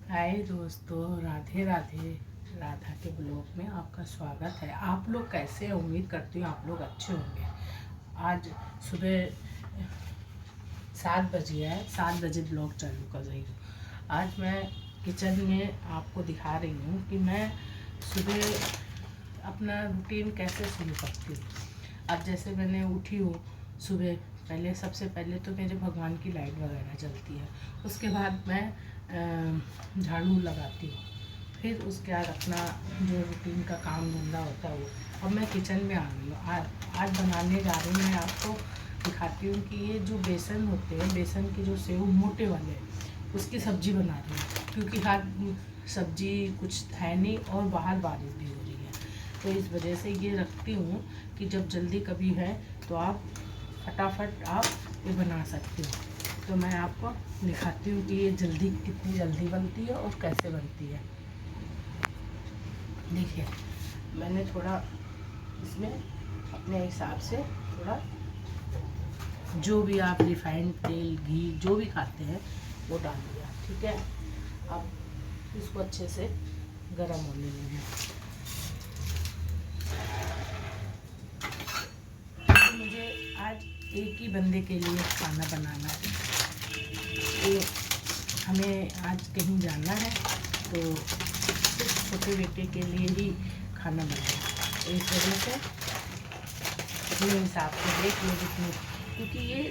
हाय दोस्तों, राधे राधे। राधा के ब्लॉग में आपका स्वागत है। आप लोग कैसे हैं? उम्मीद करती हूँ आप लोग अच्छे होंगे। आज सुबह 7 बजे है, 7 बजे ब्लॉग चालू कर रही हूँ। आज मैं किचन में आपको दिखा रही हूँ कि मैं सुबह अपना रूटीन कैसे शुरू करती हूँ। अब जैसे मैंने उठी हूँ सुबह, पहले सबसे पहले तो मेरे भगवान की लाइट वगैरह जलती है। उसके बाद मैं झाड़ू लगाती हूँ। फिर उसके बाद अपना जो रूटीन का काम धंधा होता है वो। अब मैं किचन में आ गई हूँ। आज बनाने जा रही हूँ। मैं आपको दिखाती हूँ कि ये जो बेसन होते हैं, बेसन के जो सेव मोटे वाले, उसकी सब्ज़ी बना रही हूँ। क्योंकि आज सब्ज़ी कुछ है नहीं और बाहर बारिश भी हो रही है, तो इस वजह से ये रखती हूँ कि जब जल्दी कभी है तो आप फटाफट आप ये बना सकते हो। तो मैं आपको दिखाती हूँ कि ये जल्दी कितनी जल्दी बनती है और कैसे बनती है। देखिए, मैंने थोड़ा इसमें अपने हिसाब से थोड़ा, जो भी आप रिफाइंड तेल घी जो भी खाते हैं वो डाल दिया। ठीक है, अब इसको अच्छे से गर्म होने देंगे। तो मुझे आज एक ही बंदे के लिए खाना बनाना है। तो हमें आज कहीं जाना है, तो सिर्फ छोटे बेटे के लिए ही खाना बनाना है। तो इस वजह से अपने हिसाब से देख लो जितनी, क्योंकि ये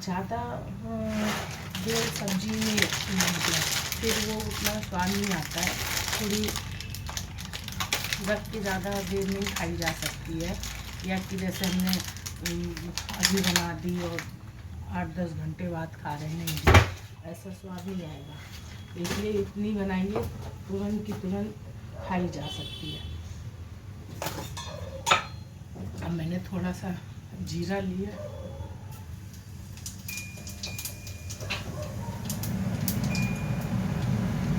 ज़्यादा देर सब्जी में मतलब फिर वो उतना स्वाद नहीं आता है। थोड़ी रख के ज़्यादा देर नहीं खाई जा सकती है, या कि जैसे हमने अभी बना दी और 8-10 घंटे बाद खा रहे हैं, ऐसा स्वाद नहीं आएगा। इसलिए इतनी बनाइए तुरंत की तुरंत खाई जा सकती है। अब मैंने थोड़ा सा जीरा लिया,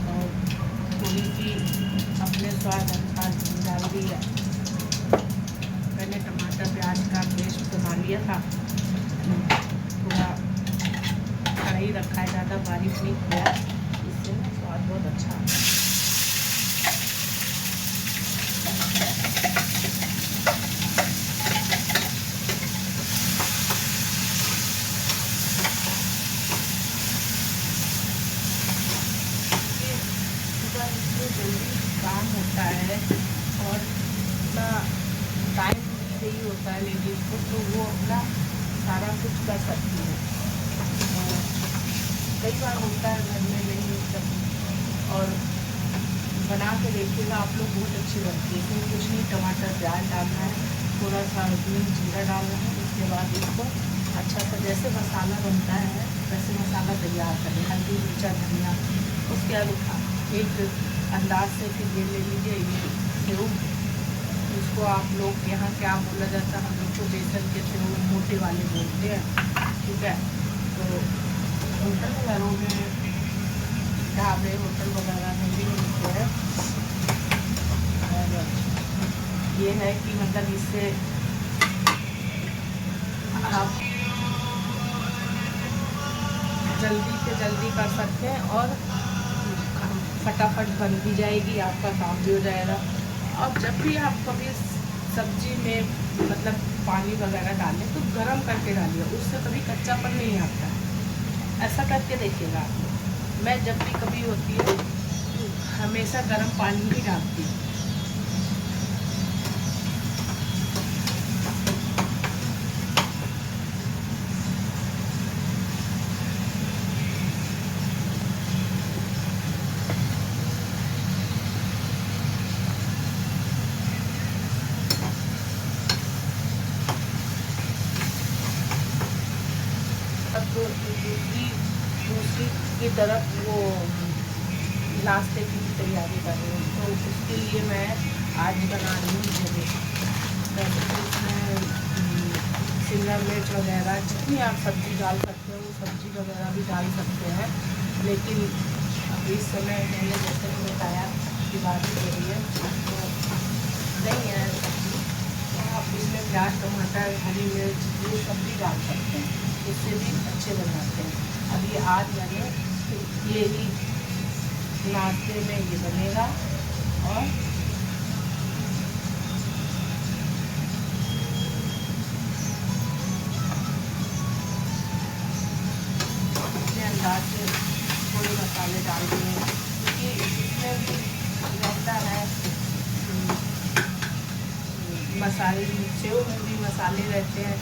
और थोड़ी सी अपने स्वाद अनुसार डाल दिया। मैंने टमाटर प्याज का पेस्ट बना लिया था। थोड़ा कढ़ाई रखा है, ज़्यादा बारीक नहीं किया, इससे ना स्वाद बहुत अच्छा आता है। जल्दी काम होता है और इतना टाइम भी चाहिए होता है लेडीज़ को, तो वो अपना सारा कुछ कर सकती है। कई बार होता है घर में नहीं सब, और बना के देखिएगा आप लोग, बहुत अच्छी बनती है। इसमें कुछ नहीं, टमाटर प्याज डालना है, थोड़ा सा जीरा डालना है। उसके बाद इसको अच्छा सा जैसे मसाला बनता है वैसे मसाला तैयार करें, हल्दी मिर्चा धनिया। उसके बाद एक अंदाज से फिर ये ले लीजिए, ये सेव, इसको आप लोग यहाँ क्या बोला जाता है, हम लोग को बेसन के सेव मोटे वाले बोलते हैं। ठीक है, तो होटल वगैरह में, ढाबे होटल वगैरह में भी मिलते हैं। और ये है कि मतलब इससे आप जल्दी से जल्दी कर सकते हैं और फटाफट बन भी जाएगी, आपका काम भी हो जाएगा। अब जब भी आप कभी सब्जी में मतलब पानी वगैरह डालें तो गरम करके डालिए, उससे कभी कच्चापन नहीं आता है। ऐसा करके देखिएगा आप लोग। मैं जब भी कभी होती है हमेशा गर्म पानी ही डालती हूँ। अब तो दूसरी की तरफ वो नाश्ते की तैयारी कर रही हूँ, तो उसके लिए मैं आज बना रही हूँ जलेबी। वैसे तो इसमें शिमला मिर्च वगैरह जितनी आप सब्ज़ी डाल सकते हो वो सब्ज़ी वगैरह भी डाल सकते हैं, लेकिन अभी इस समय मैंने जैसे बताया कि बारिश हो रही है तो नहीं है सब्ज़ी, तो आप इसमें प्याज टमाटर हरी मिर्च ये सब भी डाल सकते हैं, इससे भी अच्छे बन जाते हैं। अब ये आज मैंने ये ही नाश्ते में ये बनेगा। और अपने अंदाज से थोड़े मसाले डाल दिए, क्योंकि इसमें भी रहता है मसाले, सेव में भी मसाले रहते हैं।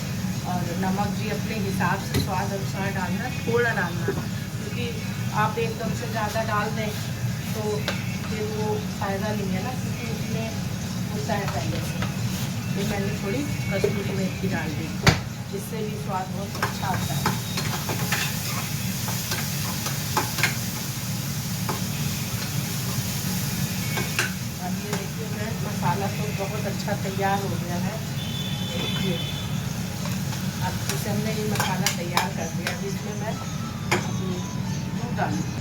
और नमक भी अपने हिसाब से स्वाद अनुसार डालना, थोड़ा डालना, क्योंकि आप एकदम से ज़्यादा डाल दें तो फिर वो फ़ायदा नहीं है ना, क्योंकि उसमें होता है पहले से। फिर मैंने थोड़ी कसूरी मेथी डाल दी, जिससे भी स्वाद बहुत अच्छा आता है। अब ये देखिए मैं मसाला तो बहुत अच्छा तैयार हो गया है। देखिए अब जैसे हमने ये मसाला तैयार कर दिया, अब इसमें मैं अभी दूध डालूँगी।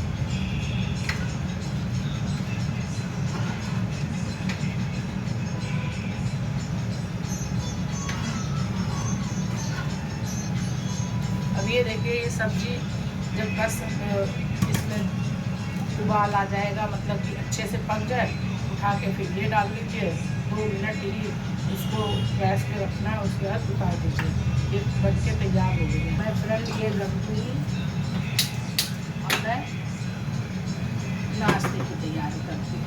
अब ये देखिए ये सब्ज़ी जब बस इसमें उबाल आ जाएगा, मतलब कि अच्छे से पक जाए, उठा के फिर ये डाल दीजिए। 2 मिनट ही इसको गैस पे रखना है, उसके बाद उतार दीजिए। ये बन के तैयार हो गई है। मैं फ्रेंड ये रख दूँगी और मैं नाश्ते की तैयारी करती हूँ।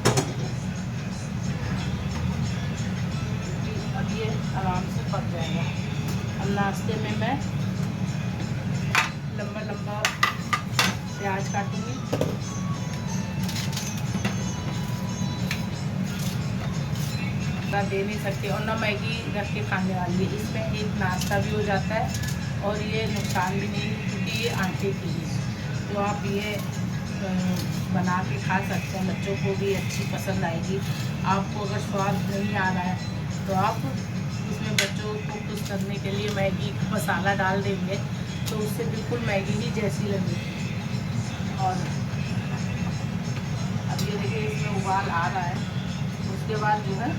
अब ये आराम से पक जाएगा। अब नाश्ते में मैं लंबा लंबा प्याज काटूँगी, दे नहीं सकते, और ना मैगी रख के खाने वाली है। इसमें एक नाश्ता भी हो जाता है और ये नुकसान भी नहीं, क्योंकि ये आटे की है। तो आप ये बना के खा सकते हैं, बच्चों को भी अच्छी पसंद आएगी। आपको अगर स्वाद नहीं आ रहा है तो आप इसमें बच्चों को खुश करने के लिए मैगी का मसाला डाल देंगे, तो उससे बिल्कुल मैगी ही जैसी लगेगी। और अब ये देखिए इसमें उबाल आ रहा है, उसके बाद जो है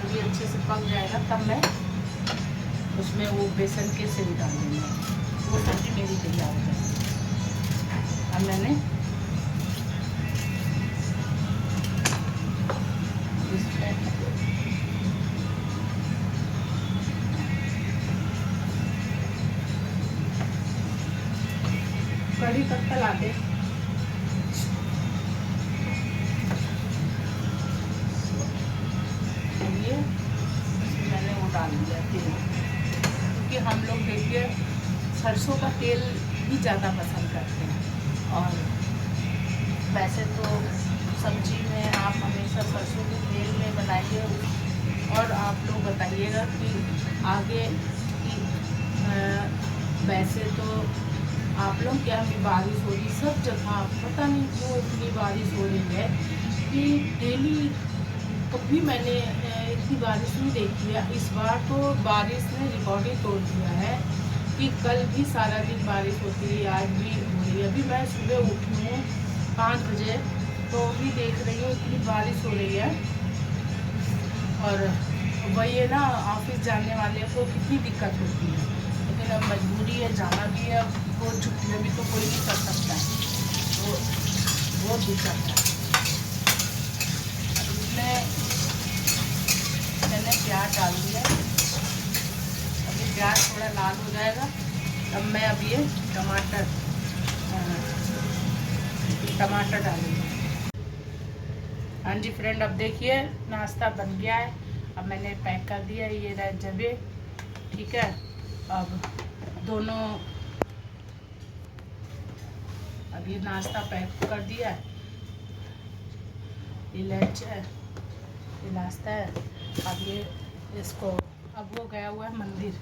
भी अच्छे से पक जाएगा, तब मैं उसमें वो बेसन के सेव डाल दूँगी। वो सब्ज़ी मेरी तैयार हो जाएगी। अब मैंने इसमें कढ़ी पत्ता ला दे। मैंने वो डाल दिया तेल, क्योंकि हम लोग देखिए सरसों का तेल ही ज़्यादा पसंद करते हैं। और वैसे तो सब्जी में आप हमेशा सरसों के तेल में बनाइए। और आप लोग बताइएगा कि आगे की वैसे तो आप लोग क्या अभी बारिश हो रही सब जगह, पता नहीं क्यों इतनी बारिश हो रही है कि डेली। कभी मैंने इतनी बारिश नहीं देखी है। इस बार तो बारिश ने रिकॉर्ड ही तोड़ दिया है कि कल भी सारा दिन बारिश होती है, आज भी हो रही है। अभी मैं सुबह उठी हूँ 5 बजे, तो भी देख रही हूँ इतनी बारिश हो रही है। और वही है ना, ऑफिस जाने वाले को कितनी दिक्कत होती है, लेकिन अब मजबूरी है, जाना भी है। वो छुट्टियाँ भी तो कोई नहीं कर सकता है, तो बहुत दिक्कत है। मैंने प्याज डाल दिया। अभी प्याज थोड़ा लाल हो जाएगा, तब मैं अब ये टमाटर डालूँगी। हाँ जी फ्रेंड, अब देखिए नाश्ता बन गया है। अब मैंने पैक कर दिया, ये रह जबे, ठीक है। अब दोनों, अब ये नाश्ता पैक कर दिया है। ये लंच है, ये नाश्ता है। अब ये इसको, अब वो गया हुआ है मंदिर,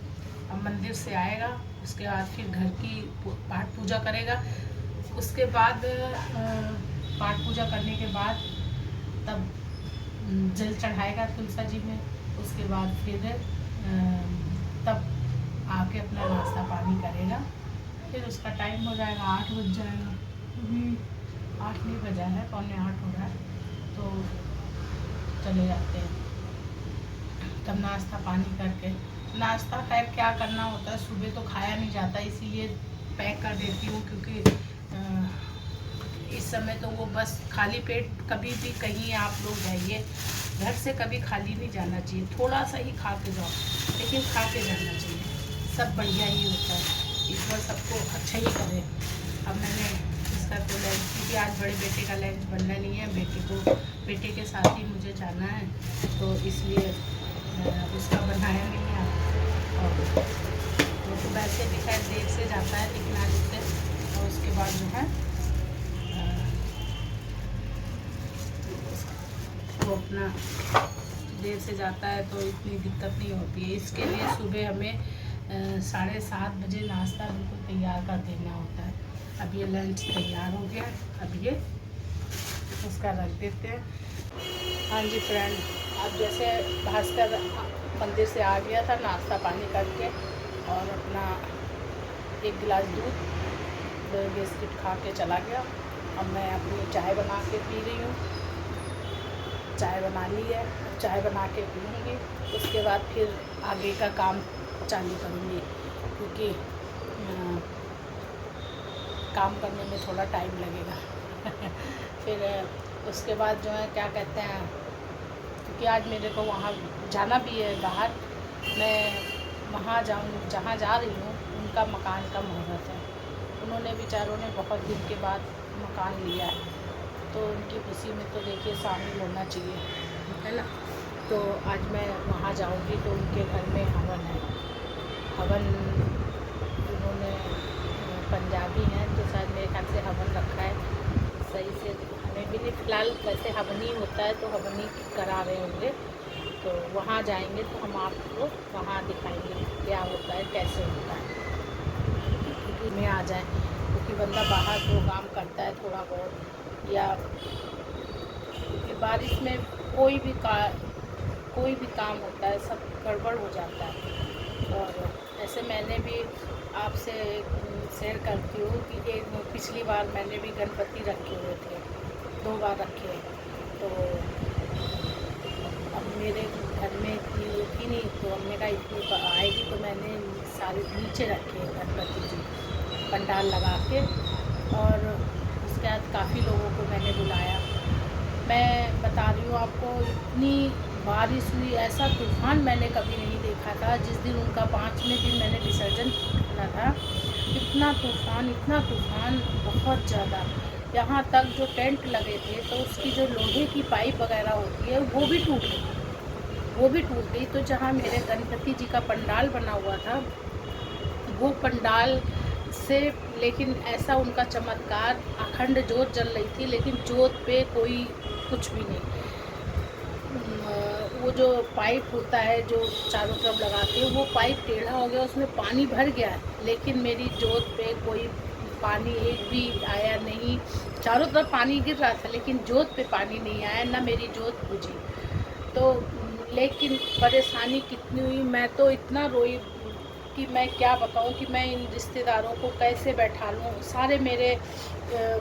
अब मंदिर से आएगा, उसके बाद फिर घर की पाठ पूजा करेगा। उसके बाद पाठ पूजा करने के बाद तब जल चढ़ाएगा तुलसा जी में। उसके बाद फिर तब आके अपना नाश्ता पानी करेगा। फिर उसका टाइम हो जाएगा, 8 बज जाएगा। अभी 8 नहीं बजा है, 7:45 हो रहा है, तो चले जाते हैं। तब नाश्ता पानी करके, नाश्ता खैर क्या करना होता है, सुबह तो खाया नहीं जाता, इसीलिए पैक कर देती हूँ। क्योंकि इस समय तो वो बस खाली पेट कभी भी कहीं आप लोग जाइए, घर से कभी खाली नहीं जाना चाहिए, थोड़ा सा ही खा के जाओ, लेकिन खा के जाना चाहिए, सब बढ़िया ही होता है। ईश्वर सबको अच्छा ही करे। अब मैंने इसका तो लंच, क्योंकि आज बड़े बेटे का लंच बनना नहीं है, बेटे के साथ ही मुझे जाना है, तो इसलिए उसका बनाया नहीं है। और वो तो वैसे भी खैर देर से जाता है, लेकिन आज उससे और उसके बाद जो है वो अपना देर से जाता है तो इतनी दिक्कत नहीं होती है। इसके लिए सुबह हमें 7:30 बजे नाश्ता बिल्कुल तैयार कर देना होता है। अब ये लंच तैयार हो गया, अब ये उसका रख देते हैं। हाँ जी फ्रेंड, अब जैसे भास्कर मंदिर से आ गया था नाश्ता पानी करके और अपना 1 गिलास दूध बिस्किट खा के चला गया। अब मैं अपनी चाय बना के पी रही हूँ। चाय बना ली है, चाय बना के पीऊँगी, उसके बाद फिर आगे का काम चालू करूँगी, क्योंकि काम करने में थोड़ा टाइम लगेगा। फिर उसके बाद जो है क्या कहते हैं, क्योंकि आज मेरे को वहाँ जाना भी है बाहर, मैं वहाँ जाऊँ जहाँ जा रही हूँ, उनका मकान का मुहूर्त है। उन्होंने बेचारों ने बहुत दिन के बाद मकान लिया है, तो उनकी खुशी में तो देखिए शामिल होना चाहिए, है ना। तो आज मैं वहाँ जाऊँगी तो उनके घर में हवन है। हवन उन्होंने पंजाबी हैं तो शायद मेरे ख्याल से हवन रखा है, सही से हमें भी नहीं, फ़िलहाल वैसे हवनी होता है तो हवनी करा रहे होंगे, तो वहाँ जाएंगे तो हम आपको वहाँ दिखाएंगे क्या होता है, कैसे होता है, क्योंकि में आ जाए, क्योंकि बंदा बाहर तो काम करता है थोड़ा बहुत, या बारिश में कोई भी काम होता है सब गड़बड़ हो जाता है। और ऐसे मैंने भी आपसे शेयर करती हूँ कि एक पिछली बार मैंने भी गणपति रखे हुए थे, 2 बार रखे, तो अब मेरे घर में इतनी थी नहीं, तो हमने कहा इतनी आएगी तो मैंने सारे नीचे रखे गणपति जी पंडाल लगा के, और उसके बाद काफ़ी लोगों को मैंने बुलाया। मैं बता रही हूँ आपको, इतनी बारिश हुई, ऐसा तूफ़ान मैंने कभी नहीं देखा था। जिस दिन उनका 5वें दिन मैंने विसर्जन किया था, इतना तूफ़ान बहुत ज़्यादा, यहाँ तक जो टेंट लगे थे तो उसकी जो लोहे की पाइप वगैरह होती है वो भी टूट गई। तो जहाँ मेरे गणपति जी का पंडाल बना हुआ था, वो पंडाल से, लेकिन ऐसा उनका चमत्कार, अखंड जोत जल रही थी, लेकिन जोत पे कोई कुछ भी नहीं। वो जो पाइप होता है जो चारों तरफ लगाते हैं, वो पाइप टेढ़ा हो गया, उसमें पानी भर गया, लेकिन मेरी जोत पे कोई पानी एक भी आया नहीं। चारों तरफ पानी गिर रहा था, लेकिन जोत पे पानी नहीं आया, ना मेरी जोत बुझी। तो लेकिन परेशानी कितनी हुई, मैं तो इतना रोई कि मैं क्या बताऊं कि मैं इन रिश्तेदारों को कैसे बैठा लूँ। सारे मेरे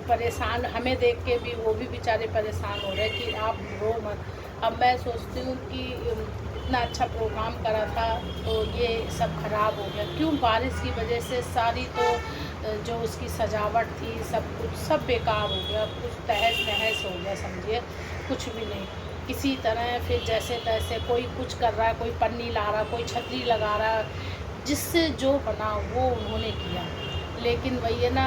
परेशान, हमें देख के भी वो भी बेचारे परेशान हो रहे कि आप रो मत। अब मैं सोचती हूँ कि इतना अच्छा प्रोग्राम करा था तो ये सब खराब हो गया, क्यों? बारिश की वजह से सारी तो जो उसकी सजावट थी सब बेकार हो गया, कुछ तहस नहस हो गया, समझिए कुछ भी नहीं। किसी तरह फिर जैसे तैसे कोई कुछ कर रहा है, कोई पन्नी ला रहा, कोई छतरी लगा रहा, जिससे जो बना वो उन्होंने किया। लेकिन वही है ना,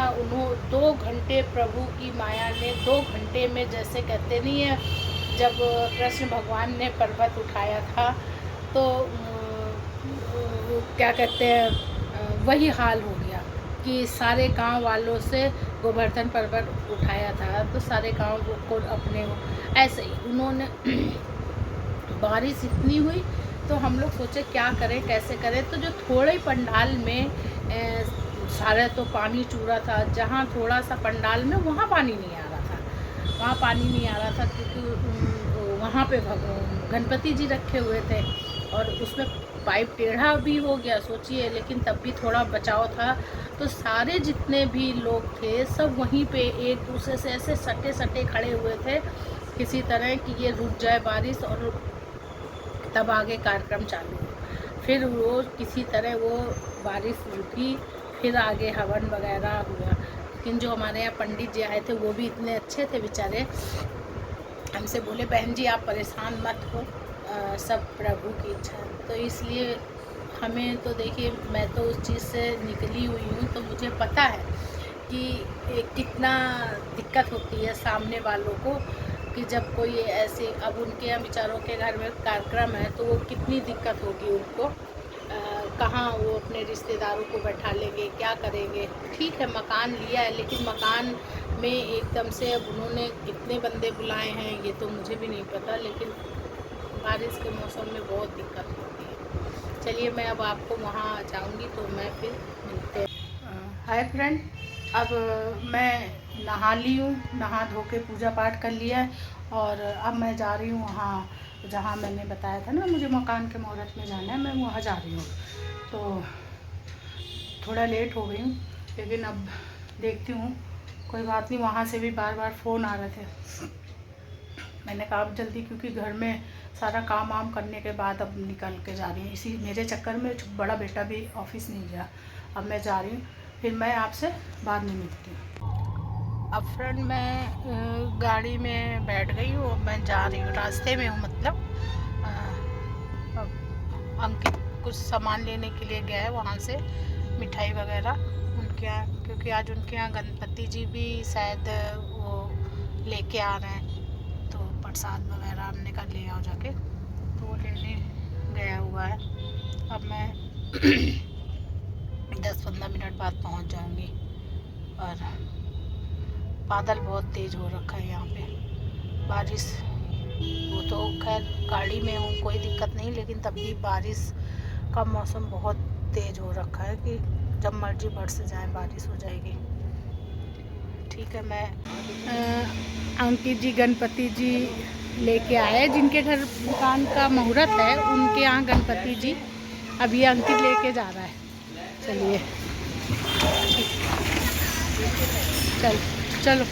2 घंटे प्रभु की माया ने 2 घंटे में, जैसे कहते नहीं है, जब कृष्ण भगवान ने पर्वत उठाया था तो क्या कहते हैं, वही हाल हो गया कि सारे गांव वालों से गोवर्धन पर्वत उठाया था, तो सारे गांव को अपने ऐसे ही उन्होंने बारिश इतनी हुई, तो हम लोग सोचे क्या करें, कैसे करें। तो जो थोड़े पंडाल में सारा तो पानी चूरा था, जहाँ थोड़ा सा पंडाल में वहाँ पानी नहीं आ रहा था, क्योंकि वहाँ पे गणपति जी रखे हुए थे और उसमें पाइप टेढ़ा भी हो गया, सोचिए, लेकिन तब भी थोड़ा बचाव था। तो सारे जितने भी लोग थे सब वहीं पे एक दूसरे से ऐसे सटे खड़े हुए थे, किसी तरह कि ये रुक जाए बारिश, और तब आगे कार्यक्रम चालू। फिर वो किसी तरह वो बारिश रुकी, फिर आगे हवन वगैरह हुआ। लेकिन जो हमारे यहाँ पंडित जी आए थे वो भी इतने अच्छे थे बेचारे, हमसे बोले बहन जी आप परेशान मत हो, सब प्रभु की इच्छा है। तो इसलिए हमें तो देखिए, मैं तो उस चीज़ से निकली हुई हूँ, तो मुझे पता है कि कितना दिक्कत होती है सामने वालों को, कि जब कोई ऐसे, अब उनके यहाँ बेचारों के घर में कार्यक्रम है तो वो कितनी दिक्कत होगी उनको, कहाँ वो अपने रिश्तेदारों को बैठा लेंगे, क्या करेंगे। ठीक है मकान लिया है, लेकिन मकान में एकदम से अब उन्होंने कितने बंदे बुलाए हैं ये तो मुझे भी नहीं पता, लेकिन बारिश के मौसम में बहुत दिक्कत होती है। चलिए मैं अब आपको वहाँ जाऊँगी तो मैं फिर मिलते हैं। हाय फ्रेंड, अब मैं नहा ली हूँ, नहा धो के पूजा पाठ कर लिया है, और अब मैं जा रही हूँ वहाँ जहाँ मैंने बताया था ना मुझे मकान के मुहूर्त में जाना है, मैं वहाँ जा रही हूँ। तो थोड़ा लेट हो गई हूँ, लेकिन अब देखती हूँ, कोई बात नहीं। वहाँ से भी बार बार फ़ोन आ रहे थे, मैंने कहा अब जल्दी, क्योंकि घर में सारा काम वाम करने के बाद अब निकल के जा रही हूँ। इसी मेरे चक्कर में बड़ा बेटा भी ऑफिस नहीं गया, अब मैं जा रही हूँ, फिर मैं आपसे बाद में मिलती हूँ। अब फ्रेंड मैं गाड़ी में बैठ गई हूँ, अब मैं जा रही हूँ, रास्ते में हूँ मतलब। अब अंकित कुछ सामान लेने के लिए गया है वहाँ से, मिठाई वगैरह उनके यहाँ, क्योंकि आज उनके यहाँ गणपति जी भी शायद वो लेके आ रहे हैं, तो प्रसाद वगैरह हमने कहा ले आओ जाके, तो वो लेने गया हुआ है। अब मैं 10-15 मिनट बाद पहुंच जाऊंगी। और बादल बहुत तेज़ हो रखा है यहाँ पे, बारिश, वो तो खैर गाड़ी में हूँ कोई दिक्कत नहीं, लेकिन तब भी बारिश का मौसम बहुत तेज़ हो रखा है कि जब मर्जी बरस जाए बारिश हो जाएगी। ठीक है, मैं अंकित जी गणपति जी लेके आए, जिनके घर दुकान का मुहूर्त है उनके यहाँ गणपति जी, अभी अंकित लेके जा रहा है। चलिए चलो।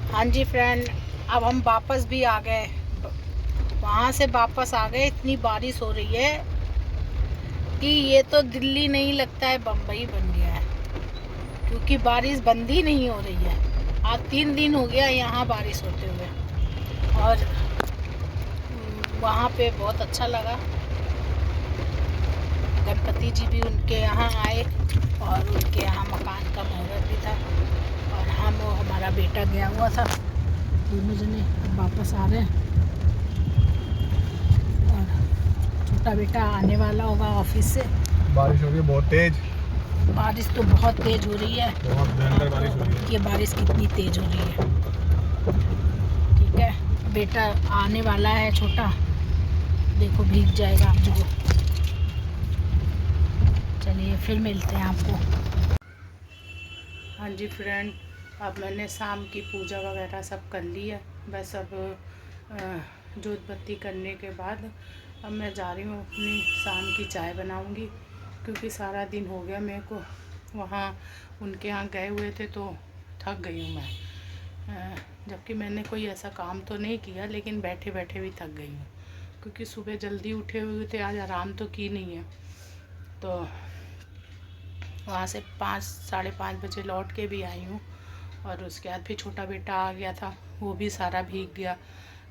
हाँ जी फ्रेंड, अब हम वापस भी आ गए, वहाँ से वापस आ गए। इतनी बारिश हो रही है कि ये तो दिल्ली नहीं लगता है, बम्बई बन गया है, क्योंकि बारिश बंद ही नहीं हो रही है। आज 3 दिन हो गया यहाँ बारिश होते हुए, और वहाँ पे बहुत अच्छा लगा। गणपति जी भी उनके यहाँ आए, और उनके यहाँ मकान का मुहूर्त भी था, और हमारा बेटा गया हुआ था, दोनों जने अब वापस आ रहे हैं। और छोटा बेटा आने वाला होगा ऑफिस से। बारिश हो रही है बहुत तेज, बारिश तो बहुत तेज हो रही है, बहुत भयंकर बारिश हो रही है। ये बारिश कितनी तेज हो रही है। ठीक है, बेटा आने वाला है छोटा, देखो भीग जाएगा आप जो। चलिए फिर मिलते हैं आपको। हाँ जी फ्रेंड, अब मैंने शाम की पूजा वगैरह सब कर ली है, बस अब जोत बत्ती करने के बाद अब मैं जा रही हूँ अपनी शाम की चाय बनाऊँगी, क्योंकि सारा दिन हो गया मेरे को वहाँ उनके यहाँ गए हुए थे, तो थक गई हूँ मैं। जबकि मैंने कोई ऐसा काम तो नहीं किया, लेकिन बैठे बैठे भी थक गई हूँ, क्योंकि सुबह जल्दी उठे हुए थे, आज आराम तो की नहीं है। तो वहाँ से 5-5:30 बजे लौट के भी आई हूँ, और उसके बाद फिर छोटा बेटा आ गया था, वो भी सारा भीग गया।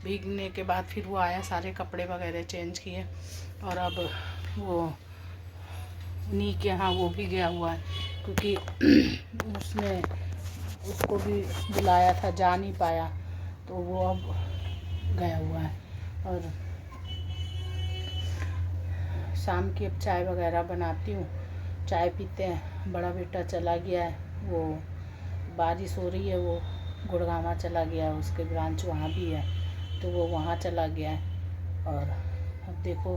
भीगने के बाद फिर वो आया, सारे कपड़े वगैरह चेंज किए, और अब वो उन्हीं के यहाँ वो भी गया हुआ है, क्योंकि उसने उसको भी बुलाया था, जा नहीं पाया, तो वो अब गया हुआ है। और शाम की अब चाय वगैरह बनाती हूँ, चाय पीते हैं। बड़ा बेटा चला गया है, वो बारिश हो रही है, वो गुड़गांव चला गया है, उसके ब्रांच वहाँ भी है, तो वो वहाँ चला गया है। और अब देखो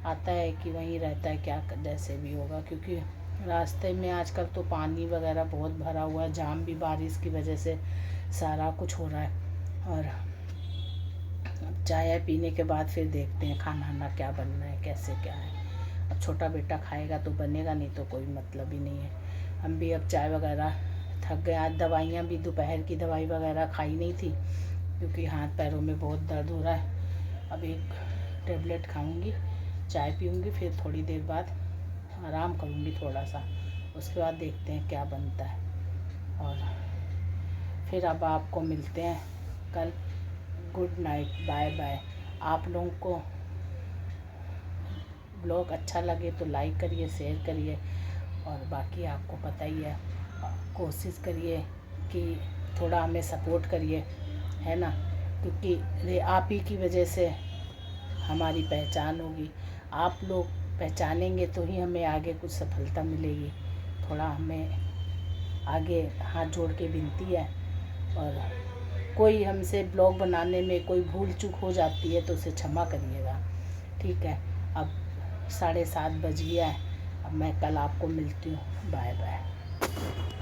आता है कि वहीं रहता है, क्या जैसे भी होगा, क्योंकि रास्ते में आजकल तो पानी वगैरह बहुत भरा हुआ है, जाम भी बारिश की वजह से सारा कुछ हो रहा है। और अब चाय पीने के बाद फिर देखते हैं खाना वाना क्या बनना है, कैसे क्या है। अब छोटा बेटा खाएगा तो बनेगा, नहीं तो कोई मतलब ही नहीं है। हम भी अब चाय वगैरह थक गए। आज दवाइयाँ भी दोपहर की दवाई वगैरह खाई नहीं थी क्योंकि हाथ पैरों में बहुत दर्द हो रहा है। अब एक टेबलेट खाऊंगी, चाय पीऊंगी, फिर थोड़ी देर बाद आराम करूंगी थोड़ा सा, उसके बाद देखते हैं क्या बनता है। और फिर अब आपको मिलते हैं कल। Good night, bye bye. आप लोगों को ब्लॉग अच्छा लगे तो लाइक करिए, शेयर करिए, और बाकी आपको पता ही है, कोशिश करिए कि थोड़ा हमें सपोर्ट करिए, है ना, क्योंकि आप ही की वजह से हमारी पहचान होगी। आप लोग पहचानेंगे तो ही हमें आगे कुछ सफलता मिलेगी। थोड़ा हमें आगे हाथ जोड़ के विनती है, और कोई हमसे ब्लॉग बनाने में कोई भूल चूक हो जाती है तो उसे क्षमा करिएगा, ठीक है। अब 7:30 बज गया है। अब मैं कल आपको मिलती हूँ। Bye bye.